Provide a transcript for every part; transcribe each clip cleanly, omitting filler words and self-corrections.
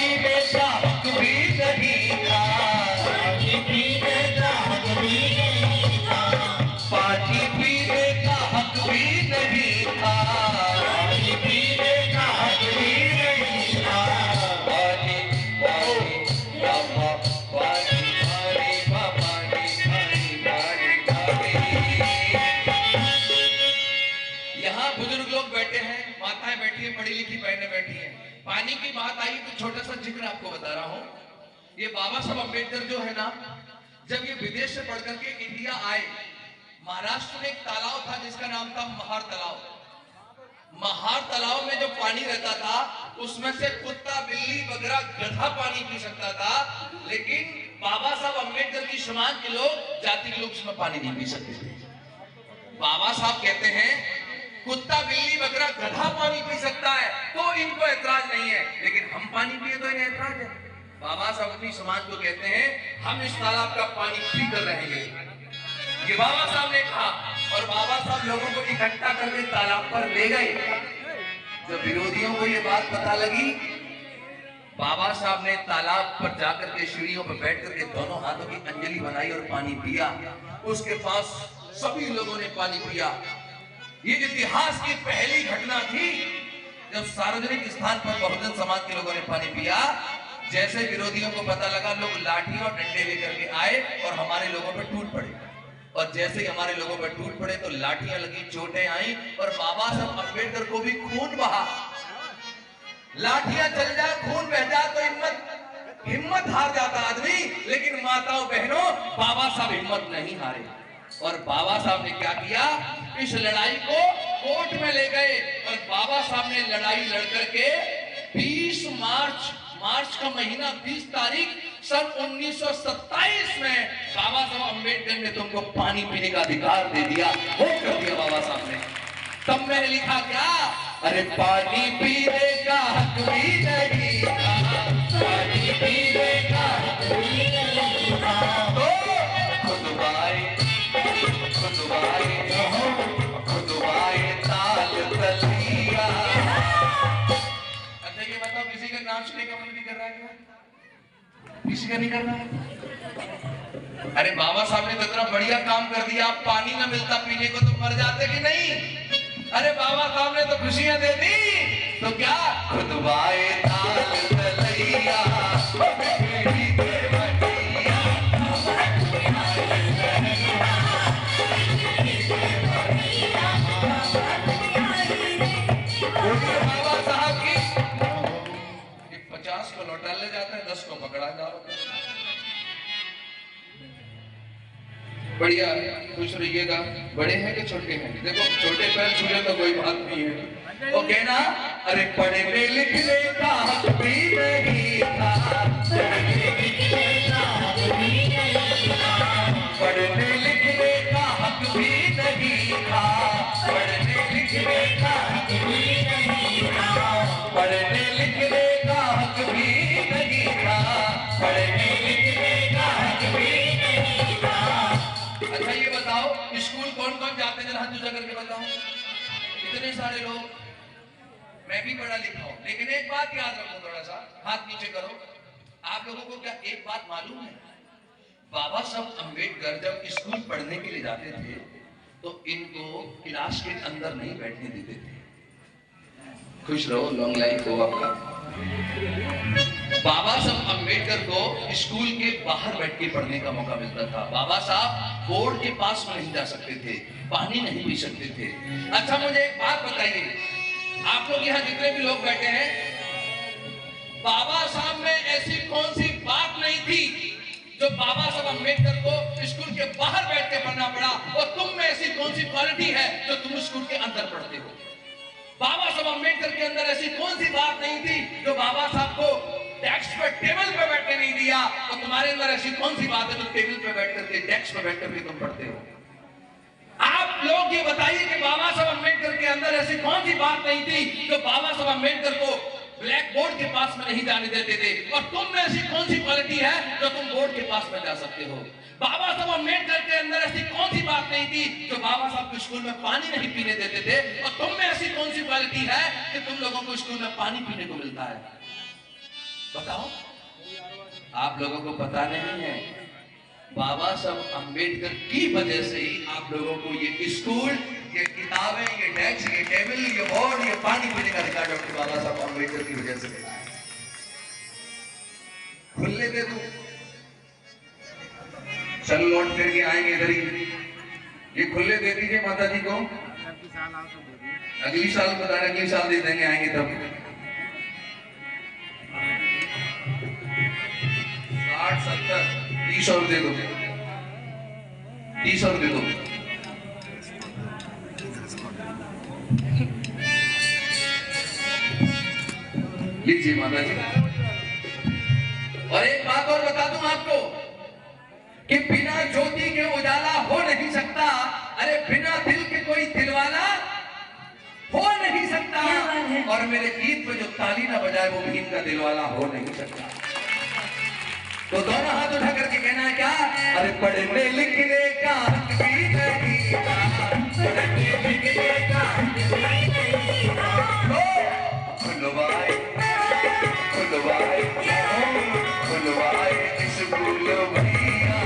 पीने का हक भी नहीं था, पानी पीने का हक भी नहीं था, पानी पीने का हक भी नहीं था, पानी पीने का हक भी नहीं था, पानी पानी बाबा पानी पानी पानी पानी पानी। यहाँ बुजुर्ग लोग बैठे हैं, माताएं बैठी है, पढ़ी लिखी बहनें बैठी हैं। पानी की बात आई तो छोटा सा जिक्र आपको बता रहा हूं। ये बाबा साहब अम्बेडकर जो है ना, जब ये विदेश से पढ़ करके इंडिया आए, महाराष्ट्र में एक तालाब था जिसका नाम था महार तालाब। महार तालाब में जो पानी रहता था उसमें से कुत्ता, बिल्ली वगैरह, गधा पानी पी सकता था, लेकिन बाबा साहब अम्बेडकर की समाज के लोग, जाति के लोग उसमें पानी नहीं पी सकते थे। बाबा साहब कहते हैं कुत्ता, बिल्ली वगैरह, गधा पानी पी सकता है तो इनको ऐतराज नहीं है, लेकिन हम पानी पिए तो इन्हें ऐतराज है। बाबा साहब अपनी समाज को कहते हैं हम इस तालाब का पानी पी कर रहेंगे, ये बाबा साहब ने कहा। और बाबा साहब लोगों को इकट्ठा करके तालाब पर ले गए। जब विरोधियों को ये बात पता लगी, बाबा साहब ने तालाब पर जाकर के सीढ़ियों पर बैठ करके दोनों हाथों की अंजलि बनाई और पानी पिया। उसके पास सभी लोगों ने पानी पिया। ये इतिहास की पहली घटना थी जब सार्वजनिक स्थान पर बहुजन समाज के लोगों ने पानी पिया। जैसे विरोधियों को पता लगा, लोग लाठी और डंडे लेकर के आए और हमारे लोगों पर टूट पड़े। और जैसे ही हमारे लोगों पर टूट पड़े तो लाठियां लगी, चोटें आई और बाबा साहब अम्बेडकर को भी खून बहा। लाठियां चल जाए, खून बह जाए तो हिम्मत हार जाता आदमी, लेकिन माताओं बहनों, बाबा साहब हिम्मत नहीं हारे। और बाबा साहब ने क्या किया, इस लड़ाई को कोर्ट में ले गए और बाबा साहब ने लड़ाई लड़कर के 20 मार्च का महीना 20 तारीख सन 1927 में बाबा साहब अम्बेडकर ने तुमको पानी पीने का अधिकार दे दिया, वो कर दिया बाबा साहब ने। तब मैंने लिखा क्या, अरे पानी पीने का हक भी नहीं था, पानी पीने का हक भी नहीं था, तो खुदवाए ताल तलिया। अच्छा ये बताओ, किसी का नाम सुनने का मन नहीं कर रहा है क्या? किसी का नहीं कर रहा है? अरे बाबा साहब ने तो इतना बढ़िया काम कर दिया, पानी ना मिलता पीने को तो मर जाते कि नहीं? अरे बाबा साहब ने तो खुशियां दे दी, तो क्या खुदवाए ताल तलिया। बाबा साहब की 50 को लौटा ले जाता है, 10 को पकड़ा जाता है। बढ़िया, खुश रहिएगा। बड़े हैं कि छोटे हैं? देखो छोटे पैर छूले तो कोई बात नहीं है। वो कहना, अरे पढ़ने लिखने का हक भी नहीं था, पढ़ने लिखने का हक भी नहीं था, पढ़ने लिखने का हक भी नहीं था, पढ़ने लिखने का हक भी नहीं था, पढ़ने लिखने का हक भी नहीं था, पढ़ने लिखने का हक भी नहीं था। अच्छा ये बताओ, स्कूल कौन कौन जाते हैं? जरा हाथ ऊंचा करके बताओ। इतने सारे लोग। मैं भी पढ़ा लिखा हूं, लेकिन एक बात याद रखो, थोड़ा सा हाथ नीचे करो। आप लोगों को क्या एक बात मालूम है, बाबा साहब अम्बेडकर जब स्कूल पढ़ने के लिए जाते थे तो इनको क्लास के अंदर नहीं बैठने देते थे। खुश रहो, लॉन्ग लाइफ हो आपका। बाबा साहब अम्बेडकर को स्कूल के बाहर बैठ के पढ़ने का मौका मिलता था। बाबा साहब बोर्ड के पास में नहीं जा सकते थे, पानी नहीं पी सकते थे। अच्छा मुझे एक बात बताइए, आप लोग यहाँ जितने भी लोग बैठे हैं, बाबा साहब में ऐसी कौन सी बात नहीं थी जो बाबा साहब अम्बेडकर को स्कूल के बाहर बैठ के पढ़ना पड़ा, और तुम में ऐसी कौन सी क्वालिटी है जो तुम स्कूल के अंदर पढ़ते हो? बाबा साहब अम्बेडकर के अंदर ऐसी कौन सी बात नहीं थी जो बाबा साहब को डेस्क पर, टेबल पे बैठने नहीं दिया, और तुम्हारे अंदर ऐसी कौन सी बात है जो टेबल पे बैठ करके, डेस्क पे बैठ करके तुम पढ़ते हो? आप लोग ये बताइए कि बाबा साहब अम्बेडकर के अंदर ऐसी कौन सी बात नहीं थी जो बाबा साहब अम्बेडकर को ब्लैक बोर्ड के पास में नहीं जाने देते थे, और तुम में ऐसी कौन सी क्वालिटी है जो तुम बोर्ड के पास में जा सकते हो? बाबा साहब अम्बेडकर के अंदर ऐसी कौन सी बात नहीं थी जो बाबा साहब को स्कूल में पानी नहीं पीने देते थे, और तुम में ऐसी कौन सी क्वालिटी है कि तुम लोगों को स्कूल में पानी पीने को मिलता है? बताओ, आप लोगों को पता नहीं है, बाबा साहब अंबेडकर की वजह से ही आप लोगों को ये स्कूल, ये किताबें, ये डेस्क, ये टेबल, ये बोर्ड, ये पानी पीने का अधिकार डॉक्टर बाबा साहब अंबेडकर की वजह से मिला है। खुले दे दूं, चल लौट फिर के आएंगे इधर ही, ये खुले दे दीजिए माता जी को, अगली साल बता रहे, अगली साल दे देंगे, आएंगे तब 60, 70, 30 और दे दो, 30 और दे दो। लीजिए माता जी। और एक बात और बता दूं आपको कि बिना ज्योति के उजाला हो नहीं सकता। अरे बिना दिल के कोई दिलवाला हो नहीं सकता। और मेरे गीत में जो ताली ना बजाए वो भी इनका दिलवाला हो नहीं सकता। तो दोनों हाथ उठा करके कहना है क्या? अरे पढ़ने लिखने का हक भी नहीं था, पढ़ने लिखने का हक भी नहीं था। खुलवाए खुलवाए खुलवाए स्कूल भैया,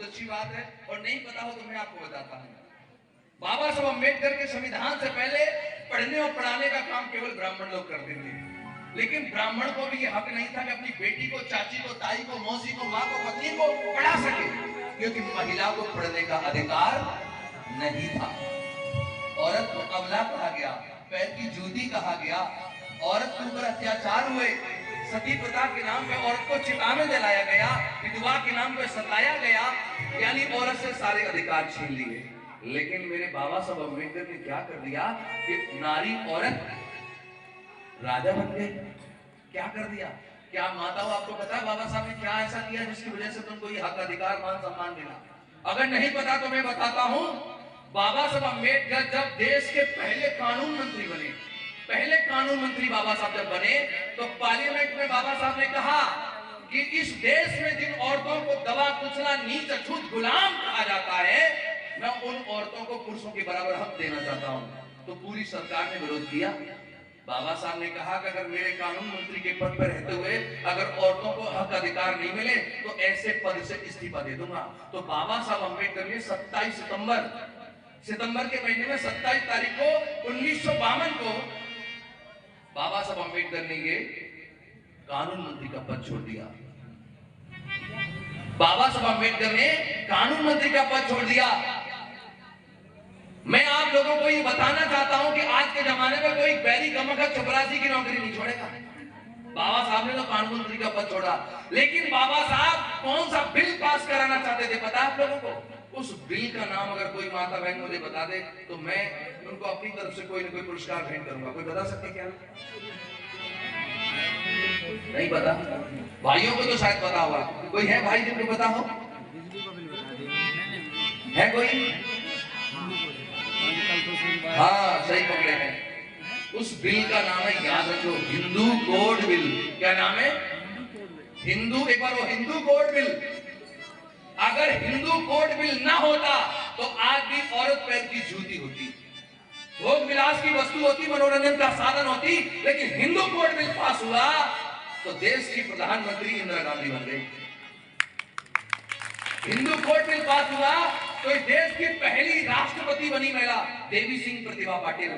अच्छी बात है, और नहीं पता हो तो मैं आपको बताता हूं। बाबा साहब अंबेडकर के संविधान से पहले पढ़ने और पढ़ाने का काम केवल ब्राह्मण लोग करते थे, लेकिन ब्राह्मण को भी ये हक नहीं था कि अपनी बेटी को, चाची को, ताई को, मौसी को, माँ को, पत्नी को पढ़ा सके, क्योंकि महिला को पढ़ने का अधिकार नहीं था। औरत को अबला कहा गया, पैर की जूती कहा गया, औरत के ऊपर अत्याचार हुए, सती प्रथा के नाम पे औरत को चिता में जलाया गया, विधवा के नाम पे सताया गया, यानी औरत से सारे अधिकार छीन लिए। लेकिन मेरे बाबा साहब अम्बेडकर ने क्या कर दिया कि नारी औरत राजा बन गए। क्या कर दिया? क्या माताओं, आपको पता है बाबा साहब ने क्या ऐसा किया जिसकी वजह से तुमको ये हक, अधिकार, मान सम्मान मिला? अगर नहीं पता तो मैं बताता हूं। बाबा साहब अम्बेडकर जब देश के पहले कानून मंत्री बने, पहले कानून मंत्री बाबा साहब जब बने, तो पार्लियामेंट में बाबा साहब ने कहा कि इस देश में जिन औरतों को दबा कुचला, नीच, अछूत, गुलाम कहा जाता है, मैं उन औरतों को पुरुषों के बराबर हक देना चाहता हूं। तो पूरी सरकार ने विरोध किया। बाबा साहब ने कहा कि अगर मेरे कानून मंत्री के पद पर रहते हुए अगर औरतों को हक अधिकार नहीं मिले तो ऐसे पद से इस्तीफा दे दूंगा। तो बाबा साहब अम्बेडकर ने 27 सितंबर के महीने में 27 तारीख को 1952 को बाबा साहब अम्बेडकर ने ये कानून मंत्री का पद छोड़ दिया। बाबा साहब अम्बेडकर ने कानून मंत्री का पद छोड़ दिया। मैं आप लोगों को ये बताना चाहता हूं कि आज के जमाने में कोई बैरी गमखा चपरासी की नौकरी नहीं छोड़ेगा। बाबा साहब ने तो कानून मंत्री का पद छोड़ा, लेकिन बाबा साहब कौन सा बिल पास कराना चाहते थे पता है आप लोगों को? उस बिल का नाम अगर कोई माता बहन मुझे बता दे तो मैं उनको अपनी तरफ से कोई ना कोई पुरस्कार भेंट करूंगा। कोई बता सकते क्या? नहीं पता? भाइयों को तो शायद पता होगा। कोई है भाई जिनको पता हो? है कोई? हाँ, सही पकड़े हैं। उस बिल का नाम है, याद रखो, हिंदू कोड बिल। क्या नाम है? हिंदू, एक बार वो हिंदू कोड बिल। अगर हिंदू कोड बिल ना होता तो आज भी औरत पैर की जूती होती, भोग विलास की वस्तु होती, मनोरंजन का साधन होती। लेकिन हिंदू कोड बिल पास हुआ तो देश की प्रधानमंत्री इंदिरा गांधी बन गई। हिंदू कोड बिल पास हुआ तो देश की पहली राष्ट्रपति बनी महिला देवी सिंह प्रतिभा पाटिल।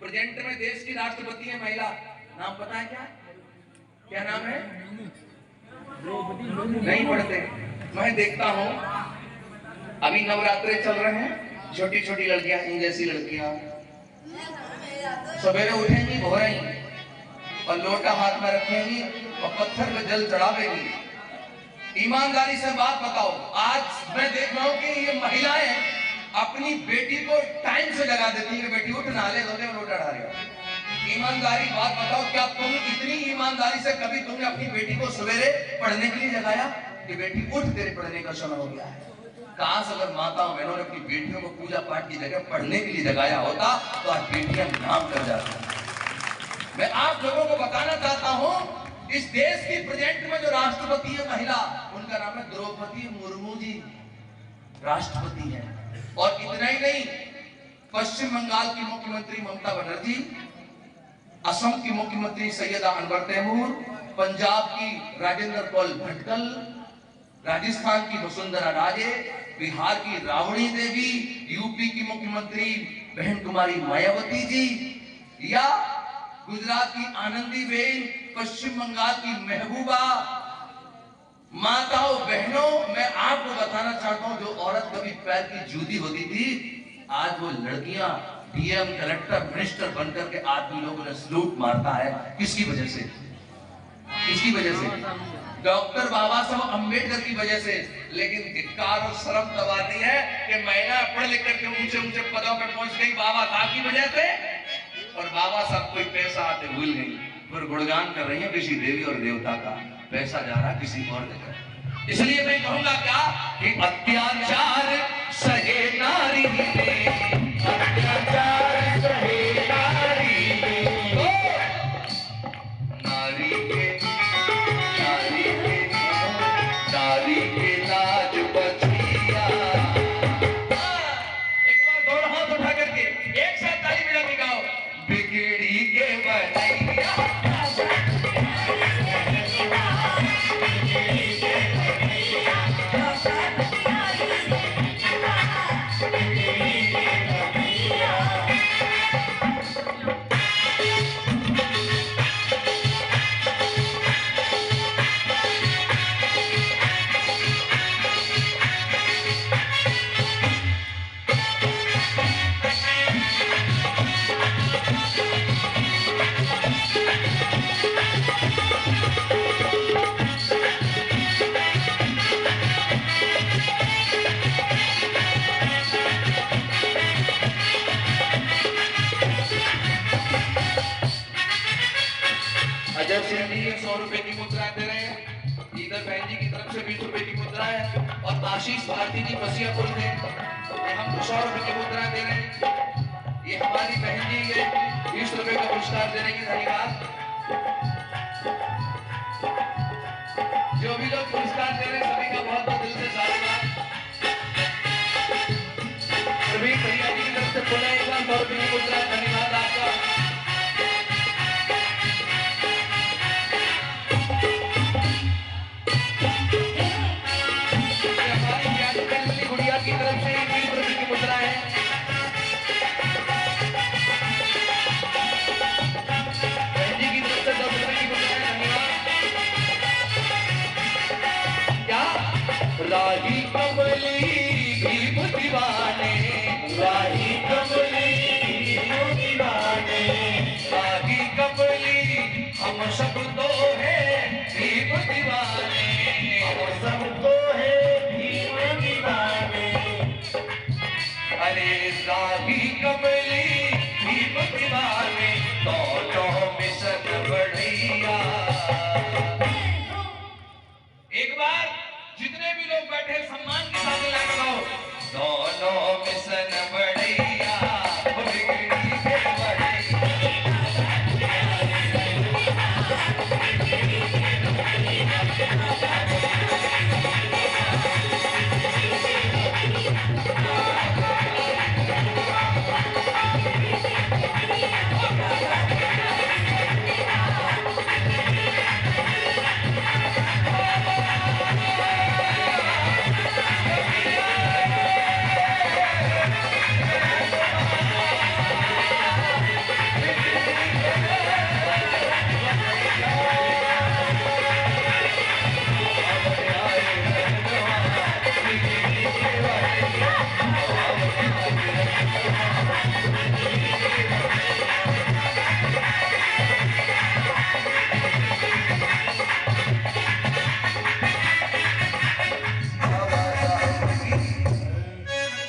प्रेजेंट में देश की राष्ट्रपति है महिला, नाम पता है क्या? क्या नाम है? नहीं पढ़ते। मैं देखता हूं अभी नवरात्रे चल रहे हैं, छोटी छोटी लड़कियां, इन जैसी लड़कियां सवेरे उठेंगी भोरें और लोटा हाथ में रखेंगी और पत्थर पे जल चढ़ावेंगी। ईमानदारी से बात बताओ, आज मैं देख रहा हूं कि ये महिलाएं अपनी बेटी को टाइम से जगा देती है, बेटी उठ नहा ले धोने में लोटा डालेगा। ईमानदारी बात बताओ, क्या तुम इतनी ईमानदारी से कभी तुमने अपनी बेटी को सवेरे पढ़ने के लिए जगाया कि बेटी उठ, तेरे पढ़ने का समय हो गया है? काश अगर माताओं बहनों ने अपनी बेटियों को पूजा पाठ की जगह पढ़ने के लिए जगाया होता तो आज बेटियां नाम कर जाती। मैं आप लोगों को बताना चाहता हूं, इस देश की प्रेजेंट में जो राष्ट्रपति है महिला, उनका नाम है द्रौपदी मुर्मू जी, राष्ट्रपति है। और इतना ही नहीं, पश्चिम बंगाल की मुख्यमंत्री ममता बनर्जी, असम की मुख्यमंत्री सैयदा अनवर तैमूर, पंजाब की राजेंद्र पाल भटकल, राजस्थान की वसुंधरा राजे, बिहार की राबड़ी देवी, यूपी की मुख्यमंत्री बहन कुमारी मायावती जी, या गुजरात की आनंदीबेन, पश्चिम बंगाल की महबूबा। माताओं बहनों, मैं आपको बताना चाहता हूं, जो औरत कभी पैर की जूती होती थी, आज वो लड़कियां डीएम, कलेक्टर, मिनिस्टर बनकर के आदमी लोगों ने सलूट मारता है। किसकी वजह से? किसकी वजह से? डॉक्टर बाबा साहब अंबेडकर की वजह से। लेकिन धिक्कार और शर्म तब आती है कि महिला पढ़ लिख करके ऊंचे ऊंचे पदों पर पहुंच गई बाबा साहब की वजह से, और बाबा साहब कोई पैसा आते भूल गई, फिर गुणगान कर रही है किसी देवी और देवता का, पैसा जा रहा किसी और जगह। इसलिए मैं कहूंगा क्या कि अत्याचार सहे नारी ने, अत्याचार सहे नारी ने, नारी के लाज बचिया। एक बार दोनों हाथ उठा करके एक साथ ताली बजा के गाओ, बिगड़ी के बनैया, अजय सिंह जी 100 रुपए की मुद्रा दे रहे हैं, इधर बहन जी की तरफ से 20 रुपए की मुद्रा है, और आशीष भारती जी बसियापुर से हम 100 रुपए की मुद्रा दे रहे हैं। ये हमारी बहन जी ये 20 रुपए का पुरस्कार दे रही है, धन्यवाद। जो भी लोग पुरस्कार दे रहे हैं सभी का बहुत बहुत दिल से धन्यवाद। सभी भैया जी की तरफ से पुनः एक बार 100 रुपए की मुद्रा, धन्यवाद आपका। की तरफ से 20 रुपए की मुद्रा है। बहन जी की तरफ से 10 रुपए की मुद्रा है, धन्यवाद। क्या राही कमली भीम दीवाने, राही कमली भीम दीवाने, राही कमली हम सब तो है भीम दीवाने, हम सब तो है भीम दीवाने। अरे राही कमली भीम दीवाने, दोनों मिशन बढ़िया। एक बार जितने भी लोग बैठे सम्मान के साथ लगाओ, दोनों मिशन